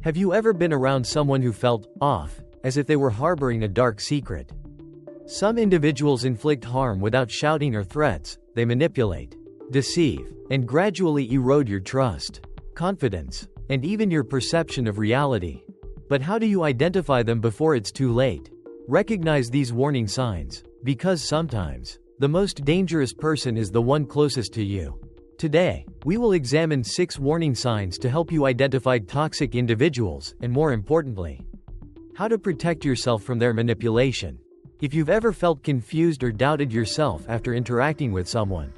Have you ever been around someone who felt off, as if they were harboring a dark secret? Some individuals inflict harm without shouting or threats. They manipulate, deceive, and gradually erode your trust, confidence, and even your perception of reality. But how do you identify them before it's too late? Recognize these warning signs, because sometimes, the most dangerous person is the one closest to you. Today, we will examine 6 warning signs to help you identify toxic individuals, and more importantly, how to protect yourself from their manipulation. If you've ever felt confused or doubted yourself after interacting with someone,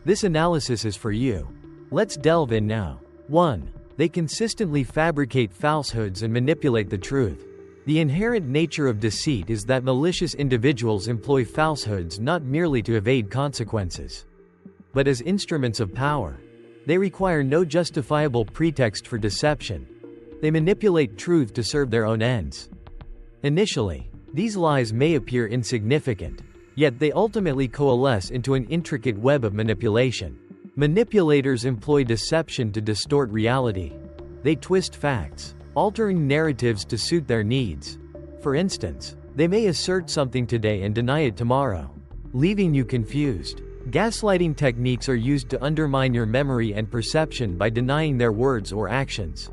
this analysis is for you. Let's delve in now. 1. They consistently fabricate falsehoods and manipulate the truth. The inherent nature of deceit is that malicious individuals employ falsehoods not merely to evade consequences, but as instruments of power. They require no justifiable pretext for deception. They manipulate truth to serve their own ends. Initially, these lies may appear insignificant, yet they ultimately coalesce into an intricate web of manipulation. Manipulators employ deception to distort reality. They twist facts, altering narratives to suit their needs. For instance, they may assert something today and deny it tomorrow, leaving you confused. Gaslighting techniques are used to undermine your memory and perception by denying their words or actions.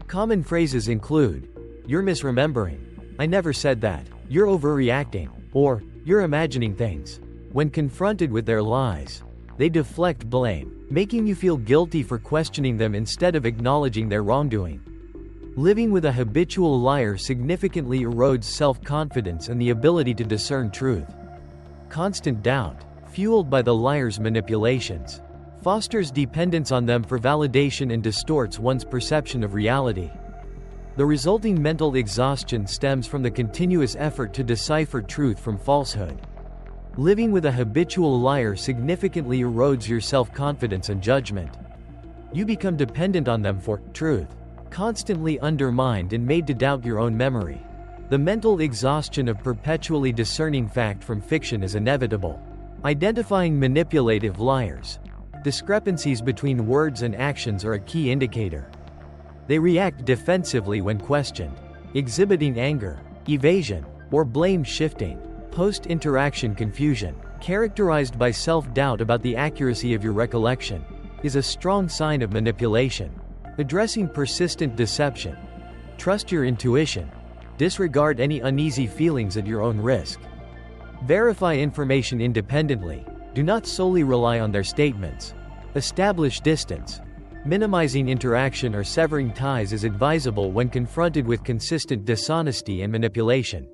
Common phrases include, "You're misremembering," "I never said that," "You're overreacting," or "You're imagining things." When confronted with their lies, they deflect blame, making you feel guilty for questioning them instead of acknowledging their wrongdoing. Living with a habitual liar significantly erodes self-confidence and the ability to discern truth. Constant doubt, fueled by the liar's manipulations, fosters dependence on them for validation and distorts one's perception of reality. The resulting mental exhaustion stems from the continuous effort to decipher truth from falsehood. Living with a habitual liar significantly erodes your self-confidence and judgment. You become dependent on them for truth, constantly undermined and made to doubt your own memory. The mental exhaustion of perpetually discerning fact from fiction is inevitable. Identifying manipulative liars. Discrepancies between words and actions are a key indicator. They react defensively when questioned, exhibiting anger, evasion, or blame shifting. Post-interaction confusion, characterized by self-doubt about the accuracy of your recollection, is a strong sign of manipulation. Addressing persistent deception. Trust your intuition. Disregard any uneasy feelings at your own risk. Verify information independently. Do not solely rely on their statements. Establish distance. Minimizing interaction or severing ties is advisable when confronted with consistent dishonesty and manipulation.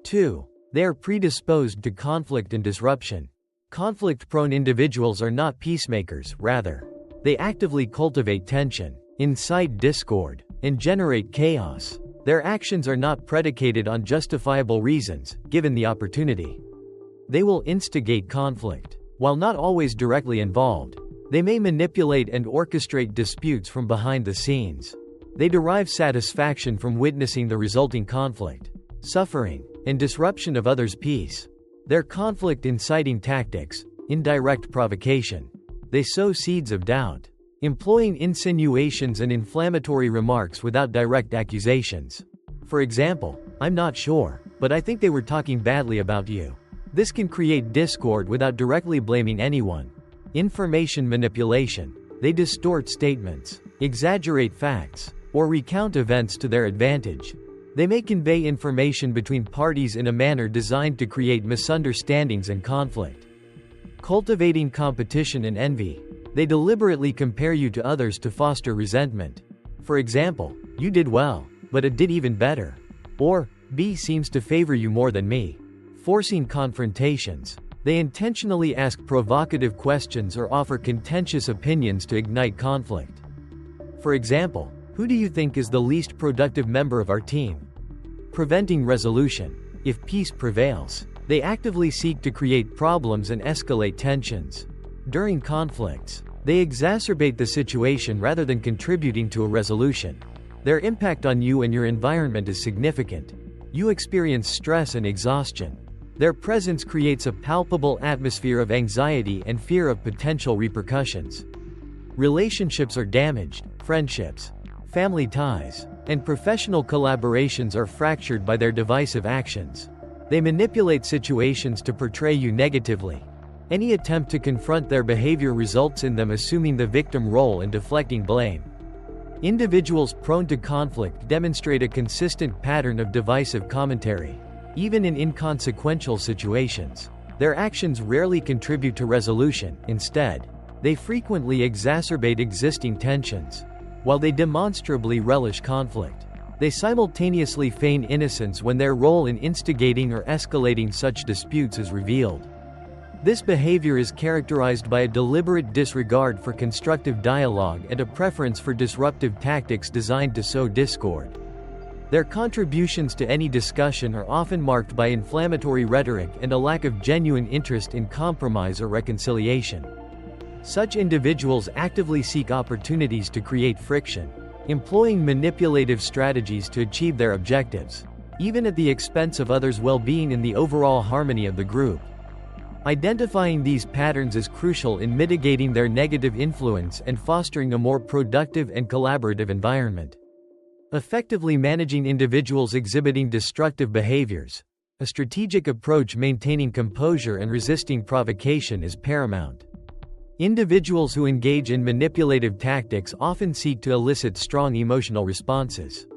2. They are predisposed to conflict and disruption. Conflict-prone individuals are not peacemakers, rather, they actively cultivate tension, incite discord, and generate chaos. Their actions are not predicated on justifiable reasons, given the opportunity. They will instigate conflict. While not always directly involved, they may manipulate and orchestrate disputes from behind the scenes. They derive satisfaction from witnessing the resulting conflict, suffering, and disruption of others' peace. Their conflict-inciting tactics, indirect provocation. They sow seeds of doubt, employing insinuations and inflammatory remarks without direct accusations. For example, "I'm not sure, but I think they were talking badly about you." This can create discord without directly blaming anyone. Information manipulation. They distort statements, exaggerate facts, or recount events to their advantage. They may convey information between parties in a manner designed to create misunderstandings and conflict. Cultivating competition and envy. They deliberately compare you to others to foster resentment. For example, "You did well, but it did even better." Or, "B seems to favor you more than me." Forcing confrontations. They intentionally ask provocative questions or offer contentious opinions to ignite conflict. For example, "Who do you think is the least productive member of our team?" Preventing resolution. If peace prevails, they actively seek to create problems and escalate tensions. During conflicts, they exacerbate the situation rather than contributing to a resolution. Their impact on you and your environment is significant. You experience stress and exhaustion. Their presence creates a palpable atmosphere of anxiety and fear of potential repercussions. Relationships are damaged. Friendships, family ties, and professional collaborations are fractured by their divisive actions. They manipulate situations to portray you negatively. Any attempt to confront their behavior results in them assuming the victim role and deflecting blame. Individuals prone to conflict demonstrate a consistent pattern of divisive commentary. Even in inconsequential situations, their actions rarely contribute to resolution. Instead, they frequently exacerbate existing tensions. While they demonstrably relish conflict, they simultaneously feign innocence when their role in instigating or escalating such disputes is revealed. This behavior is characterized by a deliberate disregard for constructive dialogue and a preference for disruptive tactics designed to sow discord. Their contributions to any discussion are often marked by inflammatory rhetoric and a lack of genuine interest in compromise or reconciliation. Such individuals actively seek opportunities to create friction, employing manipulative strategies to achieve their objectives, even at the expense of others' well-being and the overall harmony of the group. Identifying these patterns is crucial in mitigating their negative influence and fostering a more productive and collaborative environment. Effectively managing individuals exhibiting destructive behaviors, a strategic approach maintaining composure and resisting provocation is paramount. Individuals who engage in manipulative tactics often seek to elicit strong emotional responses.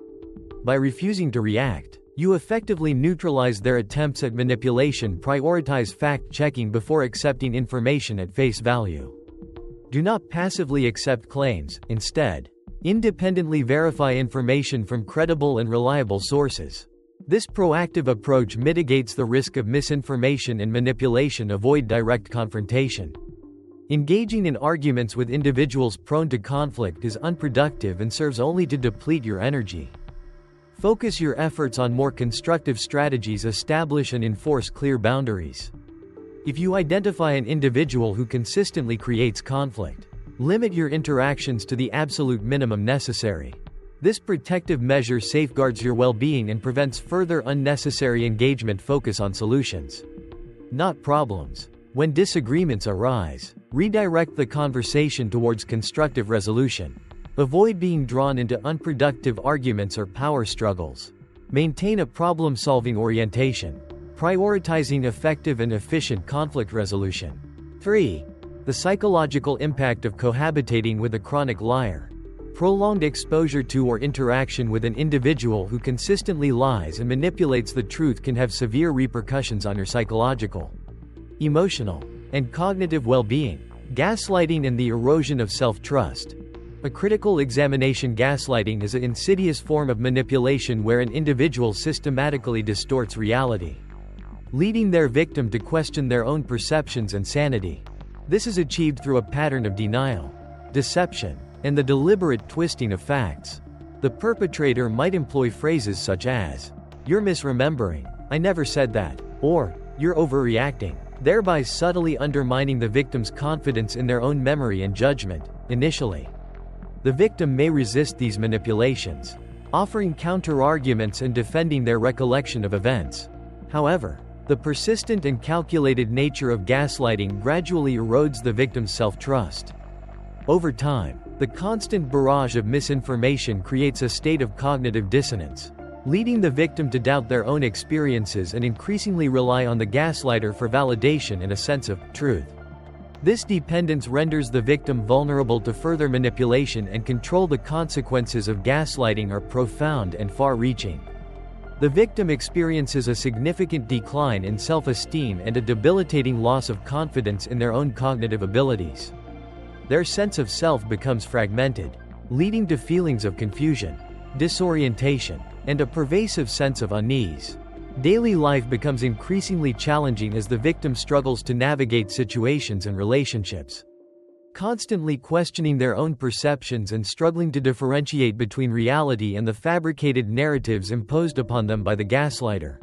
By refusing to react, you effectively neutralize their attempts at manipulation. Prioritize fact-checking before accepting information at face value. Do not passively accept claims. Instead, independently verify information from credible and reliable sources. This proactive approach mitigates the risk of misinformation and manipulation. Avoid direct confrontation. Engaging in arguments with individuals prone to conflict is unproductive and serves only to deplete your energy. Focus your efforts on more constructive strategies. Establish and enforce clear boundaries. If you identify an individual who consistently creates conflict, limit your interactions to the absolute minimum necessary. This protective measure safeguards your well-being and prevents further unnecessary engagement. Focus on solutions, not problems. When disagreements arise, redirect the conversation towards constructive resolution. Avoid being drawn into unproductive arguments or power struggles. Maintain a problem-solving orientation, prioritizing effective and efficient conflict resolution. 3. The psychological impact of cohabitating with a chronic liar. Prolonged exposure to or interaction with an individual who consistently lies and manipulates the truth can have severe repercussions on your psychological, emotional, and cognitive well-being. Gaslighting and the erosion of self-trust. A critical examination. Gaslighting is an insidious form of manipulation where an individual systematically distorts reality, leading their victim to question their own perceptions and sanity. This is achieved through a pattern of denial, deception, and the deliberate twisting of facts. The perpetrator might employ phrases such as, "You're misremembering," "I never said that," or "You're overreacting," thereby subtly undermining the victim's confidence in their own memory and judgment. Initially, the victim may resist these manipulations, offering counter-arguments and defending their recollection of events. However, the persistent and calculated nature of gaslighting gradually erodes the victim's self-trust. Over time, the constant barrage of misinformation creates a state of cognitive dissonance, leading the victim to doubt their own experiences and increasingly rely on the gaslighter for validation and a sense of truth. This dependence renders the victim vulnerable to further manipulation and control. The consequences of gaslighting are profound and far-reaching. The victim experiences a significant decline in self-esteem and a debilitating loss of confidence in their own cognitive abilities. Their sense of self becomes fragmented, leading to feelings of confusion, disorientation, and a pervasive sense of unease. Daily life becomes increasingly challenging as the victim struggles to navigate situations and relationships, constantly questioning their own perceptions and struggling to differentiate between reality and the fabricated narratives imposed upon them by the gaslighter.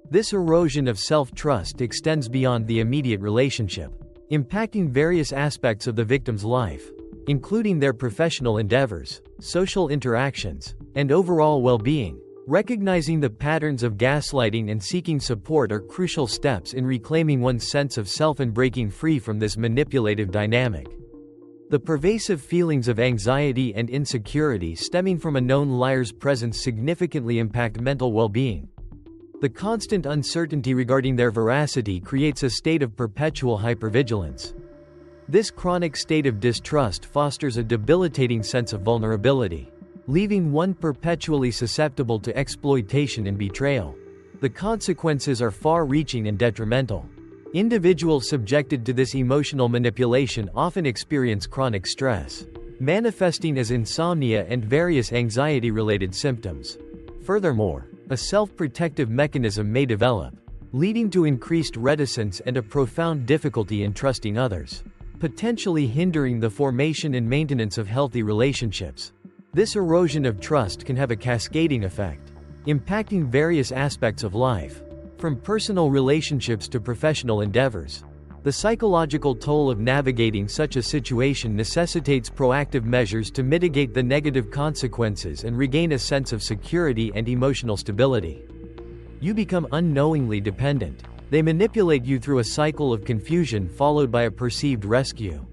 This erosion of self-trust extends beyond the immediate relationship, impacting various aspects of the victim's life, including their professional endeavors, social interactions, and overall well-being. Recognizing the patterns of gaslighting and seeking support are crucial steps in reclaiming one's sense of self and breaking free from this manipulative dynamic. The pervasive feelings of anxiety and insecurity stemming from a known liar's presence significantly impact mental well-being. The constant uncertainty regarding their veracity creates a state of perpetual hypervigilance. This chronic state of distrust fosters a debilitating sense of vulnerability, leaving one perpetually susceptible to exploitation and betrayal. The consequences are far-reaching and detrimental. Individuals subjected to this emotional manipulation often experience chronic stress, manifesting as insomnia and various anxiety-related symptoms. Furthermore, a self-protective mechanism may develop, leading to increased reticence and a profound difficulty in trusting others, potentially hindering the formation and maintenance of healthy relationships. This erosion of trust can have a cascading effect, impacting various aspects of life, from personal relationships to professional endeavors. The psychological toll of navigating such a situation necessitates proactive measures to mitigate the negative consequences and regain a sense of security and emotional stability. You become unknowingly dependent. They manipulate you through a cycle of confusion followed by a perceived rescue,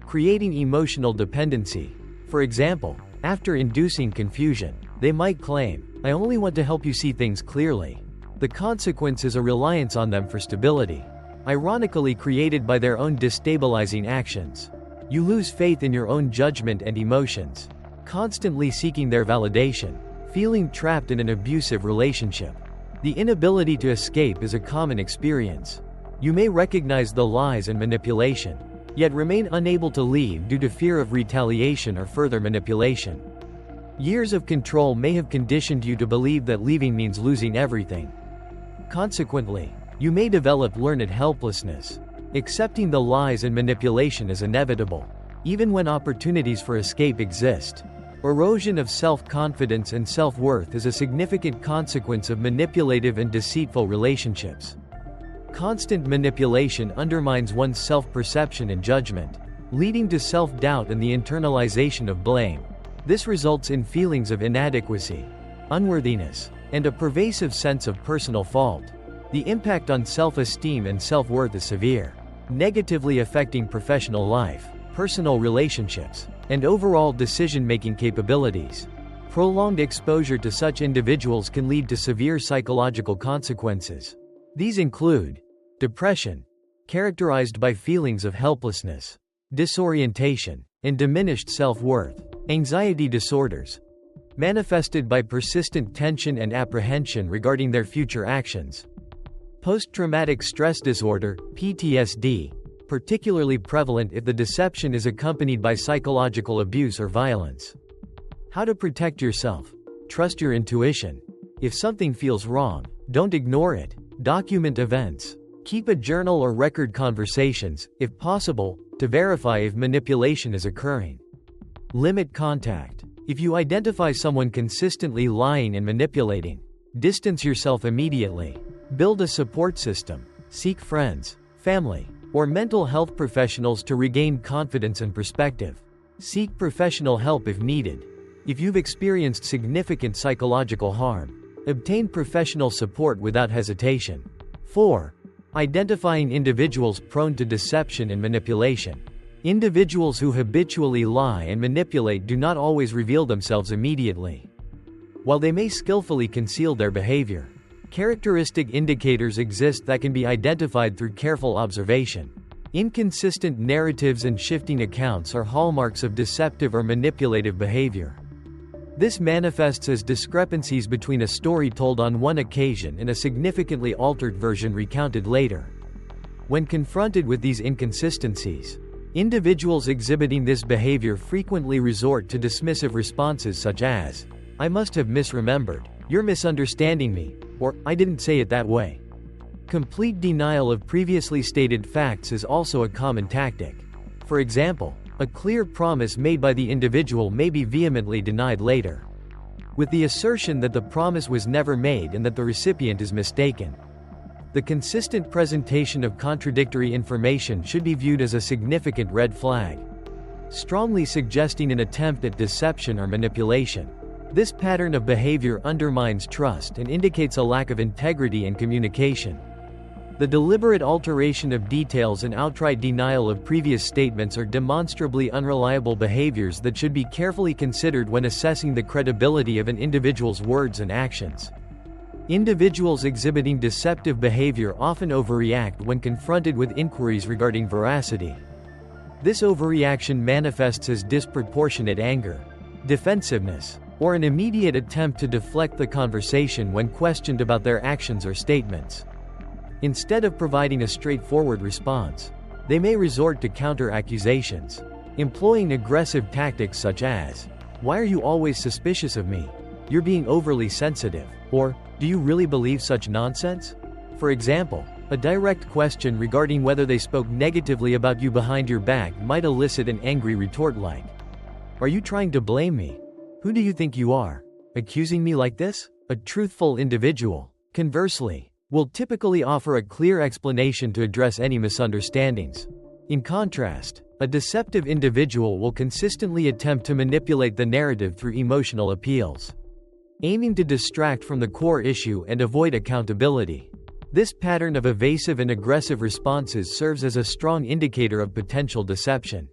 creating emotional dependency. For example, after inducing confusion, they might claim, "I only want to help you see things clearly." The consequence is a reliance on them for stability, ironically created by their own destabilizing actions. You lose faith in your own judgment and emotions, constantly seeking their validation, feeling trapped in an abusive relationship. The inability to escape is a common experience. You may recognize the lies and manipulation, yet remain unable to leave due to fear of retaliation or further manipulation. Years of control may have conditioned you to believe that leaving means losing everything. Consequently, you may develop learned helplessness, accepting the lies and manipulation as inevitable, even when opportunities for escape exist. Erosion of self-confidence and self-worth is a significant consequence of manipulative and deceitful relationships. Constant manipulation undermines one's self-perception and judgment, leading to self-doubt and the internalization of blame. This results in feelings of inadequacy, unworthiness, and a pervasive sense of personal fault. The impact on self-esteem and self-worth is severe, negatively affecting professional life, personal relationships, and overall decision-making capabilities. Prolonged exposure to such individuals can lead to severe psychological consequences. These include depression, characterized by feelings of helplessness, disorientation, and diminished self-worth; anxiety disorders, manifested by persistent tension and apprehension regarding their future actions; post-traumatic stress disorder, PTSD, particularly prevalent if the deception is accompanied by psychological abuse or violence. How to protect yourself. Trust your intuition. If something feels wrong, don't ignore it. Document events. Keep a journal or record conversations, if possible, to verify if manipulation is occurring. Limit contact. If you identify someone consistently lying and manipulating, distance yourself immediately. Build a support system. Seek friends, family, or mental health professionals to regain confidence and perspective. Seek professional help if needed. If you've experienced significant psychological harm, obtain professional support without hesitation. 4. Identifying individuals prone to deception and manipulation. Individuals who habitually lie and manipulate do not always reveal themselves immediately. While they may skillfully conceal their behavior, characteristic indicators exist that can be identified through careful observation. Inconsistent narratives and shifting accounts are hallmarks of deceptive or manipulative behavior. This manifests as discrepancies between a story told on one occasion and a significantly altered version recounted later. When confronted with these inconsistencies, individuals exhibiting this behavior frequently resort to dismissive responses such as, "I must have misremembered," "You're misunderstanding me," or "I didn't say it that way." Complete denial of previously stated facts is also a common tactic. For example, a clear promise made by the individual may be vehemently denied later, with the assertion that the promise was never made and that the recipient is mistaken. The consistent presentation of contradictory information should be viewed as a significant red flag, strongly suggesting an attempt at deception or manipulation. This pattern of behavior undermines trust and indicates a lack of integrity and communication. The deliberate alteration of details and outright denial of previous statements are demonstrably unreliable behaviors that should be carefully considered when assessing the credibility of an individual's words and actions. Individuals exhibiting deceptive behavior often overreact when confronted with inquiries regarding veracity. This overreaction manifests as disproportionate anger, defensiveness, or an immediate attempt to deflect the conversation when questioned about their actions or statements. Instead of providing a straightforward response, they may resort to counter-accusations, employing aggressive tactics such as, "Why are you always suspicious of me? You're being overly sensitive," or, "Do you really believe such nonsense?" For example, a direct question regarding whether they spoke negatively about you behind your back might elicit an angry retort like, "Are you trying to blame me? Who do you think you are, accusing me like this?" A truthful individual, conversely, will typically offer a clear explanation to address any misunderstandings. In contrast, a deceptive individual will consistently attempt to manipulate the narrative through emotional appeals, aiming to distract from the core issue and avoid accountability. This pattern of evasive and aggressive responses serves as a strong indicator of potential deception.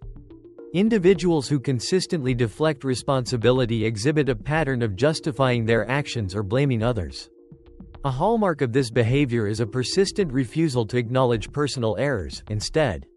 Individuals who consistently deflect responsibility exhibit a pattern of justifying their actions or blaming others. A hallmark of this behavior is a persistent refusal to acknowledge personal errors. Instead,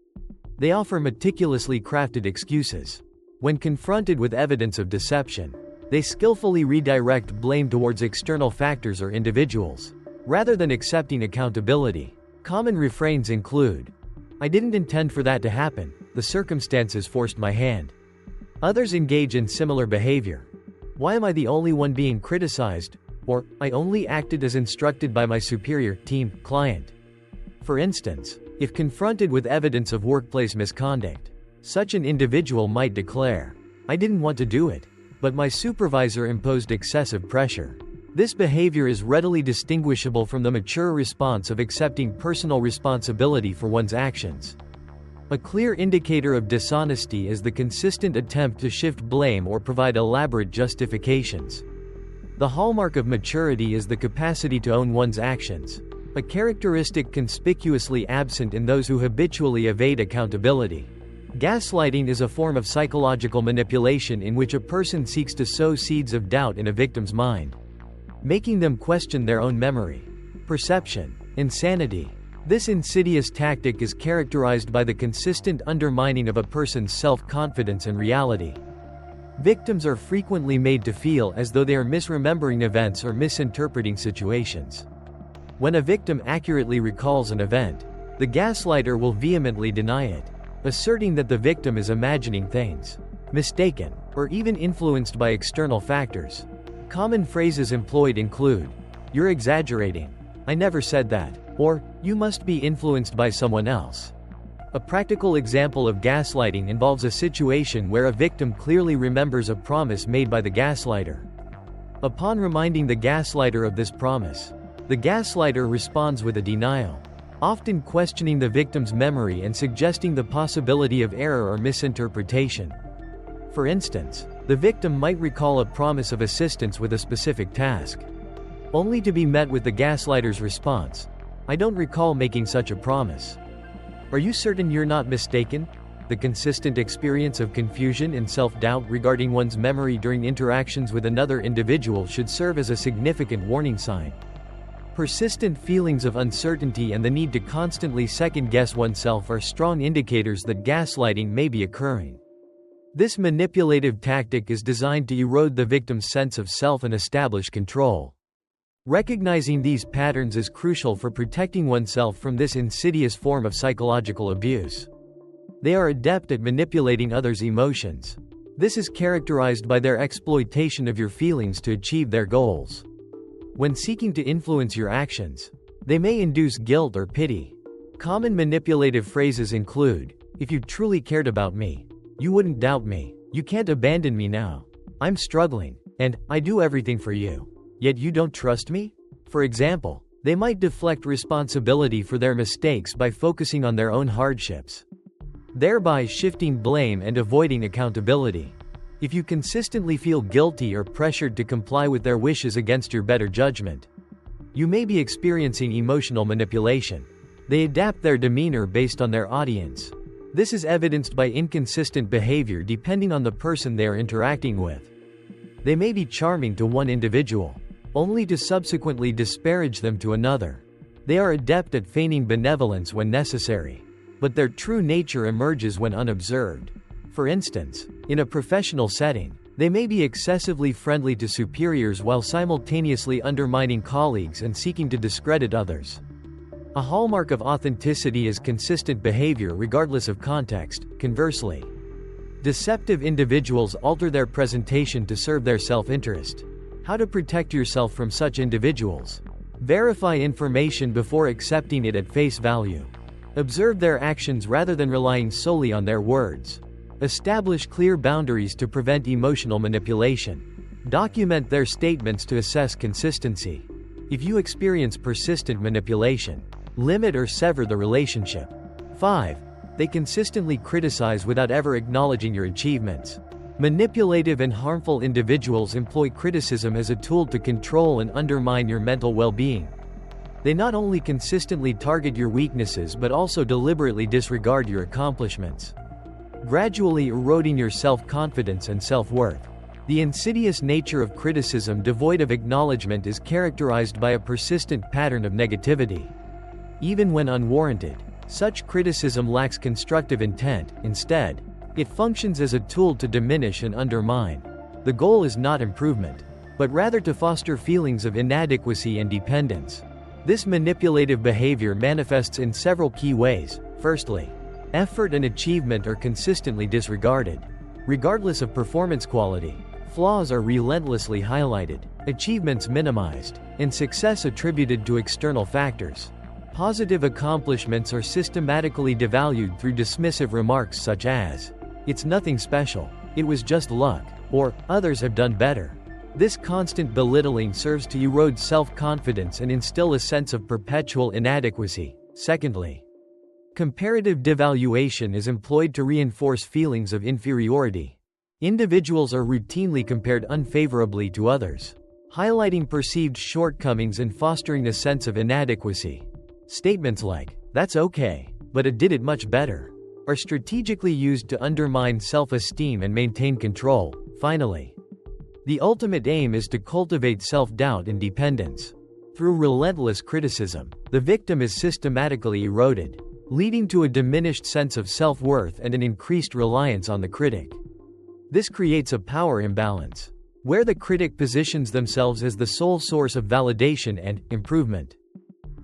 they offer meticulously crafted excuses. When confronted with evidence of deception, they skillfully redirect blame towards external factors or individuals, rather than accepting accountability. Common refrains include, "I didn't intend for that to happen, the circumstances forced my hand." Others engage in similar behavior. "Why am I the only one being criticized?" Or, "I only acted as instructed by my superior, team, client." For instance, if confronted with evidence of workplace misconduct, such an individual might declare, "I didn't want to do it, but my supervisor imposed excessive pressure." This behavior is readily distinguishable from the mature response of accepting personal responsibility for one's actions. A clear indicator of dishonesty is the consistent attempt to shift blame or provide elaborate justifications. The hallmark of maturity is the capacity to own one's actions, a characteristic conspicuously absent in those who habitually evade accountability. Gaslighting is a form of psychological manipulation in which a person seeks to sow seeds of doubt in a victim's mind, making them question their own memory, perception, and sanity. This insidious tactic is characterized by the consistent undermining of a person's self-confidence and reality. Victims are frequently made to feel as though they are misremembering events or misinterpreting situations. When a victim accurately recalls an event, the gaslighter will vehemently deny it, asserting that the victim is imagining things, mistaken, or even influenced by external factors. Common phrases employed include, "You're exaggerating," "I never said that," or "You must be influenced by someone else." A practical example of gaslighting involves a situation where a victim clearly remembers a promise made by the gaslighter. Upon reminding the gaslighter of this promise, the gaslighter responds with a denial, often questioning the victim's memory and suggesting the possibility of error or misinterpretation. For instance, the victim might recall a promise of assistance with a specific task, only to be met with the gaslighter's response, "I don't recall making such a promise." Are you certain you're not mistaken? The consistent experience of confusion and self-doubt regarding one's memory during interactions with another individual should serve as a significant warning sign. Persistent feelings of uncertainty and the need to constantly second-guess oneself are strong indicators that gaslighting may be occurring. This manipulative tactic is designed to erode the victim's sense of self and establish control. Recognizing these patterns is crucial for protecting oneself from this insidious form of psychological abuse. They are adept at manipulating others' emotions. This is characterized by their exploitation of your feelings to achieve their goals. When seeking to influence your actions, they may induce guilt or pity. Common manipulative phrases include, "If you truly cared about me, you wouldn't doubt me. You can't abandon me now. I'm struggling, and I do everything for you. Yet you don't trust me?" For example, they might deflect responsibility for their mistakes by focusing on their own hardships, thereby shifting blame and avoiding accountability. If you consistently feel guilty or pressured to comply with their wishes against your better judgment, you may be experiencing emotional manipulation. They adapt their demeanor based on their audience. This is evidenced by inconsistent behavior depending on the person they are interacting with. They may be charming to one individual, only to subsequently disparage them to another. They are adept at feigning benevolence when necessary, but their true nature emerges when unobserved. For instance, in a professional setting, they may be excessively friendly to superiors while simultaneously undermining colleagues and seeking to discredit others. A hallmark of authenticity is consistent behavior regardless of context. Conversely, deceptive individuals alter their presentation to serve their self-interest. How to protect yourself from such individuals? Verify information before accepting it at face value. Observe their actions rather than relying solely on their words. Establish clear boundaries to prevent emotional manipulation. Document their statements to assess consistency. If you experience persistent manipulation, limit or sever the relationship. 5. They consistently criticize without ever acknowledging your achievements. Manipulative and harmful individuals employ criticism as a tool to control and undermine your mental well-being. They not only consistently target your weaknesses but also deliberately disregard your accomplishments, gradually eroding your self-confidence and self-worth. The insidious nature of criticism devoid of acknowledgement is characterized by a persistent pattern of negativity. Even when unwarranted, such criticism lacks constructive intent. Instead, it functions as a tool to diminish and undermine. The goal is not improvement, but rather to foster feelings of inadequacy and dependence. This manipulative behavior manifests in several key ways. Firstly, effort and achievement are consistently disregarded. Regardless of performance quality, flaws are relentlessly highlighted, achievements minimized, and success attributed to external factors. Positive accomplishments are systematically devalued through dismissive remarks such as, "It's nothing special," "It was just luck," or "Others have done better." This constant belittling serves to erode self-confidence and instill a sense of perpetual inadequacy. Secondly, comparative devaluation is employed to reinforce feelings of inferiority. Individuals are routinely compared unfavorably to others, highlighting perceived shortcomings and fostering a sense of inadequacy. Statements like, "That's okay, but it did it much better," are strategically used to undermine self-esteem and maintain control. Finally, the ultimate aim is to cultivate self-doubt and dependence. Through relentless criticism, the victim is systematically eroded, leading to a diminished sense of self-worth and an increased reliance on the critic. This creates a power imbalance, where the critic positions themselves as the sole source of validation and improvement,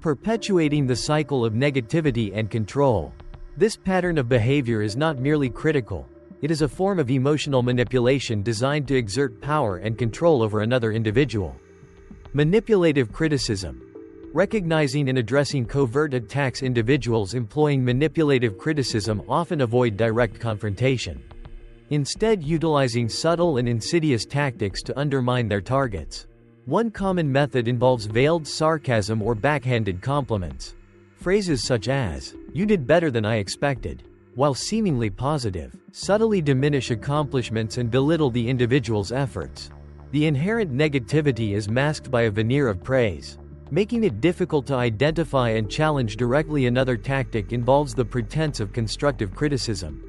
perpetuating the cycle of negativity and control. This pattern of behavior is not merely critical, it is a form of emotional manipulation designed to exert power and control over another individual. Manipulative criticism. Recognizing and addressing covert attacks. Individuals employing manipulative criticism often avoid direct confrontation, instead utilizing subtle and insidious tactics to undermine their targets. One common method involves veiled sarcasm or backhanded compliments. Phrases such as, "You did better than I expected," while seemingly positive, subtly diminish accomplishments and belittle the individual's efforts. The inherent negativity is masked by a veneer of praise, making it difficult to identify and challenge directly. Another tactic involves the pretense of constructive criticism.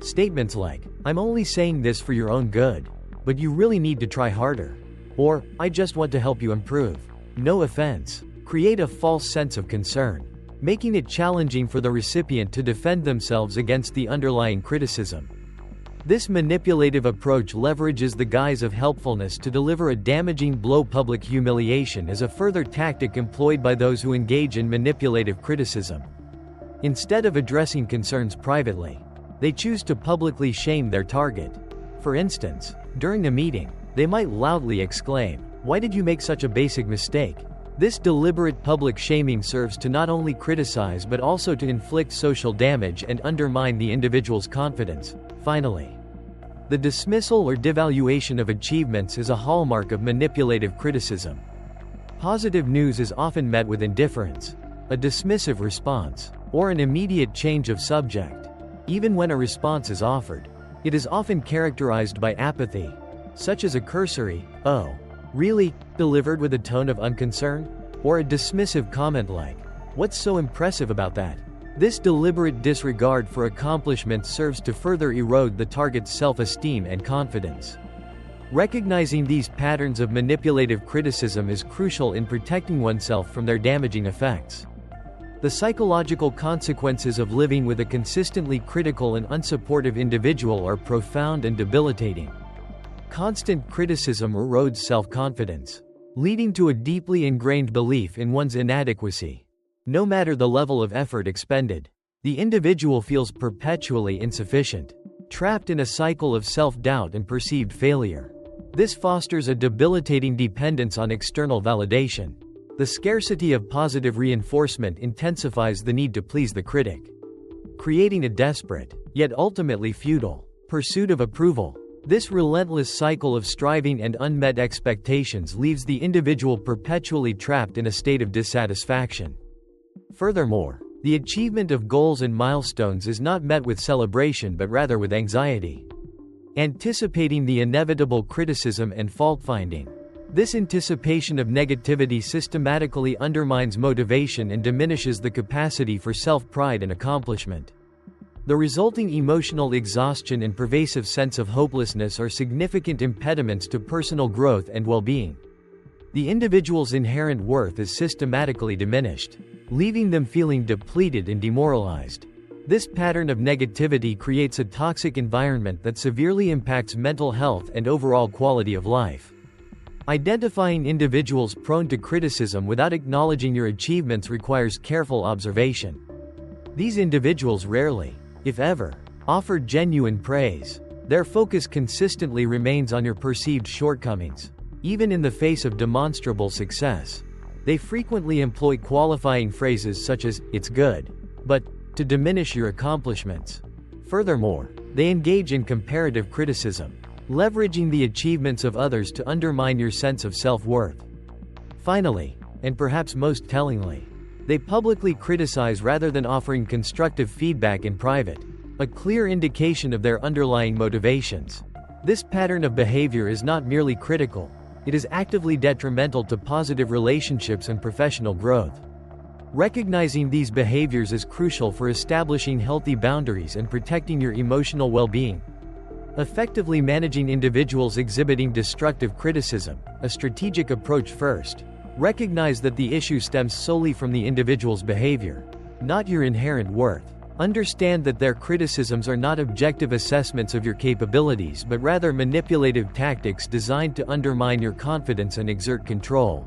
Statements like, "I'm only saying this for your own good, but you really need to try harder," or "I just want to help you improve, no offense," create a false sense of concern, making it challenging for the recipient to defend themselves against the underlying criticism. This manipulative approach leverages the guise of helpfulness to deliver a damaging blow. Public humiliation is a further tactic employed by those who engage in manipulative criticism. Instead of addressing concerns privately, they choose to publicly shame their target. For instance, during a meeting, they might loudly exclaim, "Why did you make such a basic mistake?" This deliberate public shaming serves to not only criticize but also to inflict social damage and undermine the individual's confidence. Finally, the dismissal or devaluation of achievements is a hallmark of manipulative criticism. Positive news is often met with indifference, a dismissive response, or an immediate change of subject. Even when a response is offered, it is often characterized by apathy, such as a cursory, "Oh, really?" delivered with a tone of unconcern, or a dismissive comment like, What's so impressive about that? This deliberate disregard for accomplishments serves to further erode the target's self-esteem and confidence. Recognizing these patterns of manipulative criticism is crucial in protecting oneself from their damaging effects. The psychological consequences of living with a consistently critical and unsupportive individual are profound and debilitating. Constant criticism erodes self-confidence, leading to a deeply ingrained belief in one's inadequacy. No matter the level of effort expended, the individual feels perpetually insufficient, trapped in a cycle of self-doubt and perceived failure. This fosters a debilitating dependence on external validation. The scarcity of positive reinforcement intensifies the need to please the critic, creating a desperate, yet ultimately futile, pursuit of approval. This relentless cycle of striving and unmet expectations leaves the individual perpetually trapped in a state of dissatisfaction. Furthermore, the achievement of goals and milestones is not met with celebration but rather with anxiety, anticipating the inevitable criticism and fault-finding. This anticipation of negativity systematically undermines motivation and diminishes the capacity for self-pride and accomplishment. The resulting emotional exhaustion and pervasive sense of hopelessness are significant impediments to personal growth and well-being. The individual's inherent worth is systematically diminished, leaving them feeling depleted and demoralized. This pattern of negativity creates a toxic environment that severely impacts mental health and overall quality of life. Identifying individuals prone to criticism without acknowledging your achievements requires careful observation. These individuals rarely, if ever, offer genuine praise. Their focus consistently remains on your perceived shortcomings, even in the face of demonstrable success. They frequently employ qualifying phrases such as, "It's good," but, to diminish your accomplishments. Furthermore, they engage in comparative criticism, leveraging the achievements of others to undermine your sense of self-worth. Finally, and perhaps most tellingly, they publicly criticize rather than offering constructive feedback in private, a clear indication of their underlying motivations. This pattern of behavior is not merely critical, it is actively detrimental to positive relationships and professional growth. Recognizing these behaviors is crucial for establishing healthy boundaries and protecting your emotional well-being. Effectively managing individuals exhibiting destructive criticism, a strategic approach first. Recognize that the issue stems solely from the individual's behavior, not your inherent worth. Understand that their criticisms are not objective assessments of your capabilities but rather manipulative tactics designed to undermine your confidence and exert control.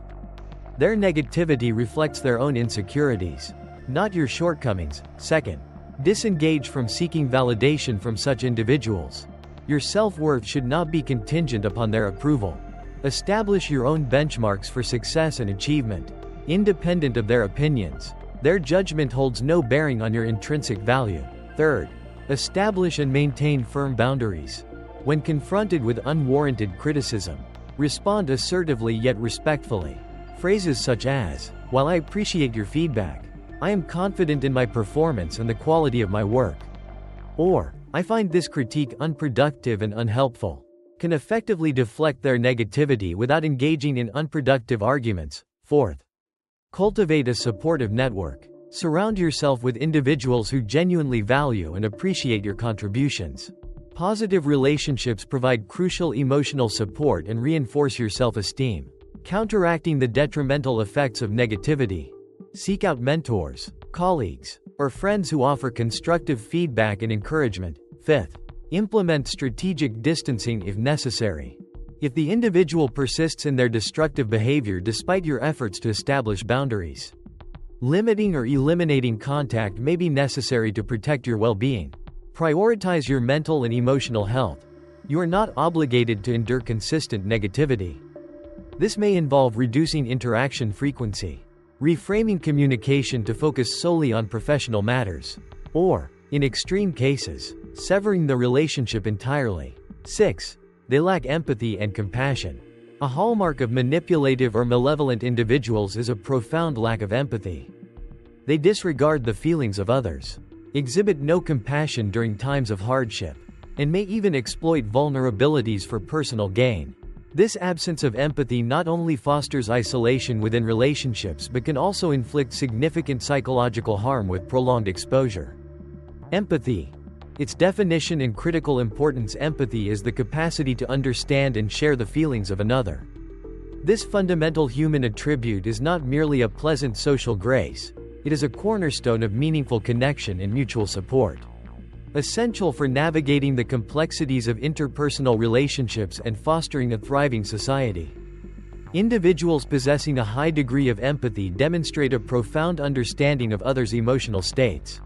Their negativity reflects their own insecurities, not your shortcomings. Second, disengage from seeking validation from such individuals. Your self-worth should not be contingent upon their approval. Establish your own benchmarks for success and achievement, independent of their opinions. Their judgment holds no bearing on your intrinsic value. Third, establish and maintain firm boundaries. When confronted with unwarranted criticism, respond assertively yet respectfully. Phrases such as, "While I appreciate your feedback, I am confident in my performance and the quality of my work," or, "I find this critique unproductive and unhelpful," can effectively deflect their negativity without engaging in unproductive arguments. Fourth, cultivate a supportive network. Surround yourself with individuals who genuinely value and appreciate your contributions. Positive relationships provide crucial emotional support and reinforce your self-esteem, counteracting the detrimental effects of negativity. Seek out mentors, colleagues, or friends who offer constructive feedback and encouragement. Fifth, implement strategic distancing if necessary. If the individual persists in their destructive behavior despite your efforts to establish boundaries, limiting or eliminating contact may be necessary to protect your well-being. Prioritize your mental and emotional health. You are not obligated to endure consistent negativity. This may involve reducing interaction frequency, reframing communication to focus solely on professional matters, or, in extreme cases, severing the relationship entirely. 6. They lack empathy and compassion. A hallmark of manipulative or malevolent individuals is a profound lack of empathy. They disregard the feelings of others, exhibit no compassion during times of hardship, and may even exploit vulnerabilities for personal gain. This absence of empathy not only fosters isolation within relationships but can also inflict significant psychological harm with prolonged exposure. Empathy. Its definition and critical importance: empathy is the capacity to understand and share the feelings of another. This fundamental human attribute is not merely a pleasant social grace, it is a cornerstone of meaningful connection and mutual support. Essential for navigating the complexities of interpersonal relationships and fostering a thriving society. Individuals possessing a high degree of empathy demonstrate a profound understanding of others' emotional states,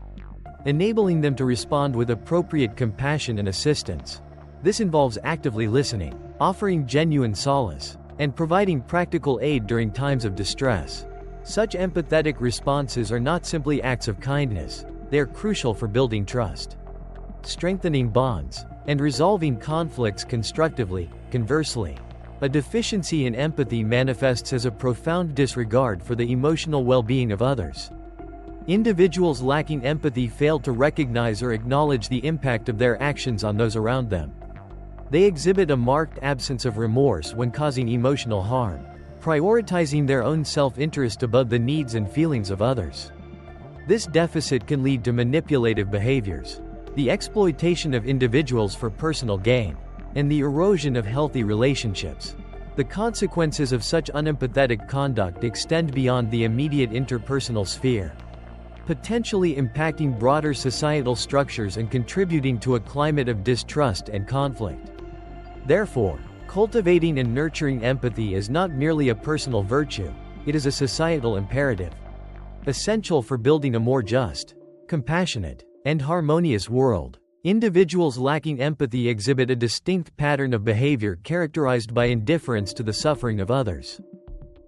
enabling them to respond with appropriate compassion and assistance. This involves actively listening, offering genuine solace, and providing practical aid during times of distress. Such empathetic responses are not simply acts of kindness, they are crucial for building trust, strengthening bonds, and resolving conflicts constructively. Conversely, a deficiency in empathy manifests as a profound disregard for the emotional well-being of others. Individuals lacking empathy fail to recognize or acknowledge the impact of their actions on those around them. They exhibit a marked absence of remorse when causing emotional harm, prioritizing their own self-interest above the needs and feelings of others. This deficit can lead to manipulative behaviors, the exploitation of individuals for personal gain, and the erosion of healthy relationships. The consequences of such unempathetic conduct extend beyond the immediate interpersonal sphere, potentially impacting broader societal structures and contributing to a climate of distrust and conflict. Therefore, cultivating and nurturing empathy is not merely a personal virtue, it is a societal imperative, essential for building a more just, compassionate, and harmonious world. Individuals lacking empathy exhibit a distinct pattern of behavior characterized by indifference to the suffering of others.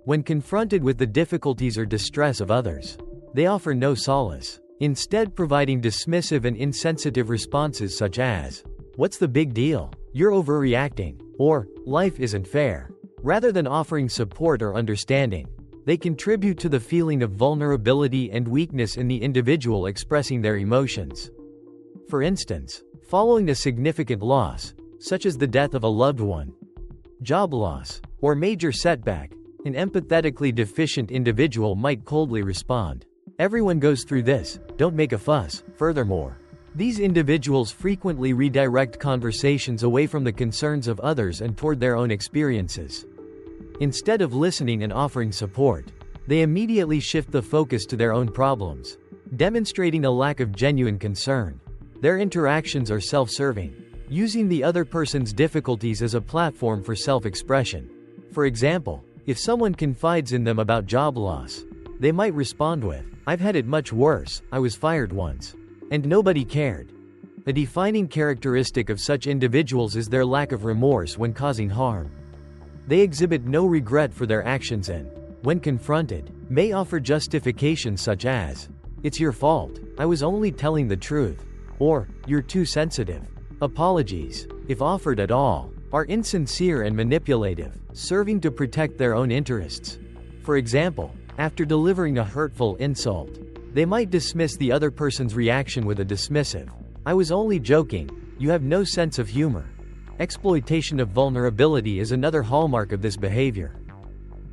When confronted with the difficulties or distress of others, they offer no solace, instead providing dismissive and insensitive responses such as, "What's the big deal? You're overreacting," or "Life isn't fair." Rather than offering support or understanding, they contribute to the feeling of vulnerability and weakness in the individual expressing their emotions. For instance, following a significant loss, such as the death of a loved one, job loss, or major setback, an empathetically deficient individual might coldly respond, "Everyone goes through this, don't make a fuss." Furthermore, these individuals frequently redirect conversations away from the concerns of others and toward their own experiences. Instead of listening and offering support, they immediately shift the focus to their own problems, demonstrating a lack of genuine concern. Their interactions are self-serving, using the other person's difficulties as a platform for self-expression. For example, if someone confides in them about job loss, they might respond with, "I've had it much worse, I was fired once, and nobody cared." A defining characteristic of such individuals is their lack of remorse when causing harm. They exhibit no regret for their actions and, when confronted, may offer justifications such as, "It's your fault, I was only telling the truth," or "You're too sensitive." Apologies, if offered at all, are insincere and manipulative, serving to protect their own interests. For example, after delivering a hurtful insult, they might dismiss the other person's reaction with a dismissive, "I was only joking, you have no sense of humor." Exploitation of vulnerability is another hallmark of this behavior.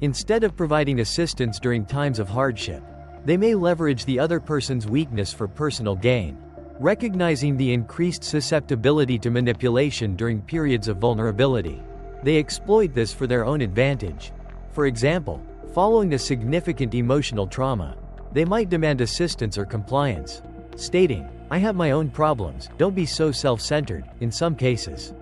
Instead of providing assistance during times of hardship, they may leverage the other person's weakness for personal gain, recognizing the increased susceptibility to manipulation during periods of vulnerability. They exploit this for their own advantage. For example, following a significant emotional trauma, they might demand assistance or compliance, stating, "I have my own problems, don't be so self-centered." In some cases,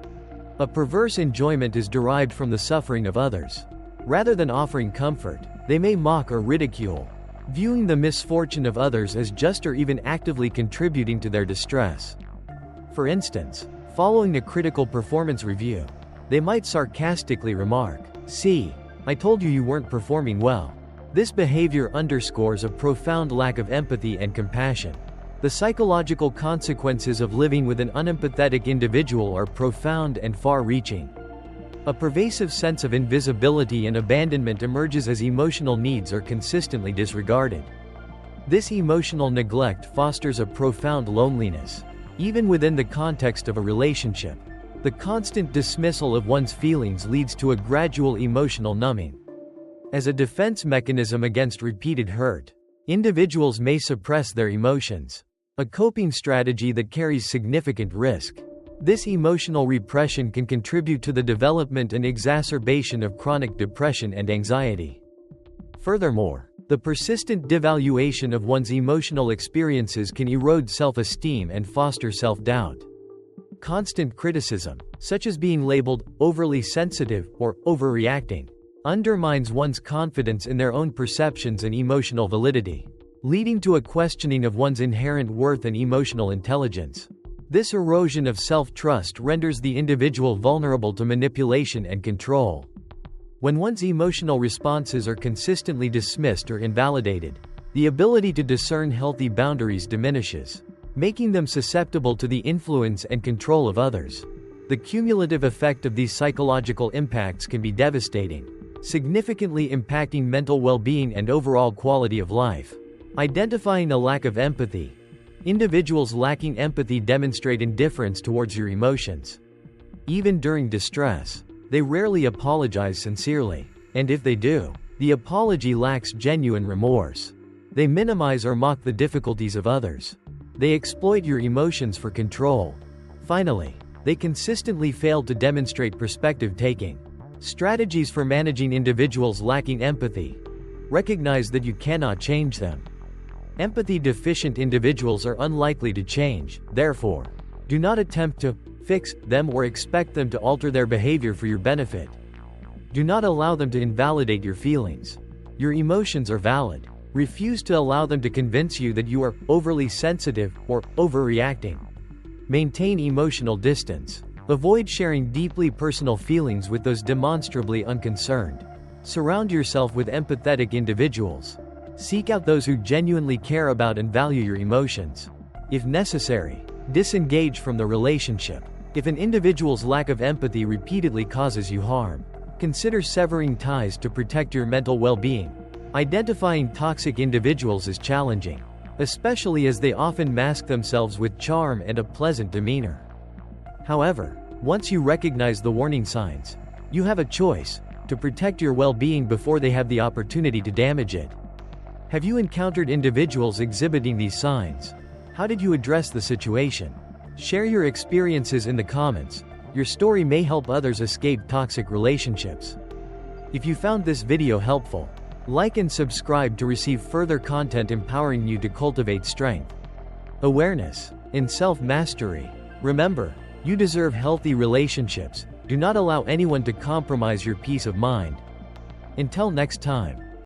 a perverse enjoyment is derived from the suffering of others. Rather than offering comfort, they may mock or ridicule, viewing the misfortune of others as just or even actively contributing to their distress. For instance, following a critical performance review, they might sarcastically remark, "See, I told you you weren't performing well." This behavior underscores a profound lack of empathy and compassion. The psychological consequences of living with an unempathetic individual are profound and far-reaching. A pervasive sense of invisibility and abandonment emerges as emotional needs are consistently disregarded. This emotional neglect fosters a profound loneliness. Even within the context of a relationship, The constant dismissal of one's feelings leads to a gradual emotional numbing. As a defense mechanism against repeated hurt, individuals may suppress their emotions, a coping strategy that carries significant risk. This emotional repression can contribute to the development and exacerbation of chronic depression and anxiety. Furthermore, the persistent devaluation of one's emotional experiences can erode self-esteem and foster self-doubt. Constant criticism, such as being labeled overly sensitive or overreacting, undermines one's confidence in their own perceptions and emotional validity, leading to a questioning of one's inherent worth and emotional intelligence. This erosion of self-trust renders the individual vulnerable to manipulation and control. When one's emotional responses are consistently dismissed or invalidated, the ability to discern healthy boundaries diminishes, making them susceptible to the influence and control of others. The cumulative effect of these psychological impacts can be devastating, significantly impacting mental well-being and overall quality of life. Identifying a lack of empathy. Individuals lacking empathy demonstrate indifference towards your emotions. Even during distress, they rarely apologize sincerely, and if they do, the apology lacks genuine remorse. They minimize or mock the difficulties of others. They exploit your emotions for control. Finally, they consistently fail to demonstrate perspective-taking. Strategies for managing individuals lacking empathy. Recognize that you cannot change them. Empathy-deficient individuals are unlikely to change, therefore, do not attempt to fix them or expect them to alter their behavior for your benefit. Do not allow them to invalidate your feelings. Your emotions are valid. Refuse to allow them to convince you that you are overly sensitive or overreacting. Maintain emotional distance. Avoid sharing deeply personal feelings with those demonstrably unconcerned. Surround yourself with empathetic individuals. Seek out those who genuinely care about and value your emotions. If necessary, disengage from the relationship. If an individual's lack of empathy repeatedly causes you harm, consider severing ties to protect your mental well-being. Identifying toxic individuals is challenging, especially as they often mask themselves with charm and a pleasant demeanor. However, once you recognize the warning signs, you have a choice to protect your well-being before they have the opportunity to damage it. Have you encountered individuals exhibiting these signs? How did you address the situation? Share your experiences in the comments. Your story may help others escape toxic relationships. If you found this video helpful, like and subscribe to receive further content empowering you to cultivate strength, awareness, and self-mastery. Remember, you deserve healthy relationships. Do not allow anyone to compromise your peace of mind. Until next time.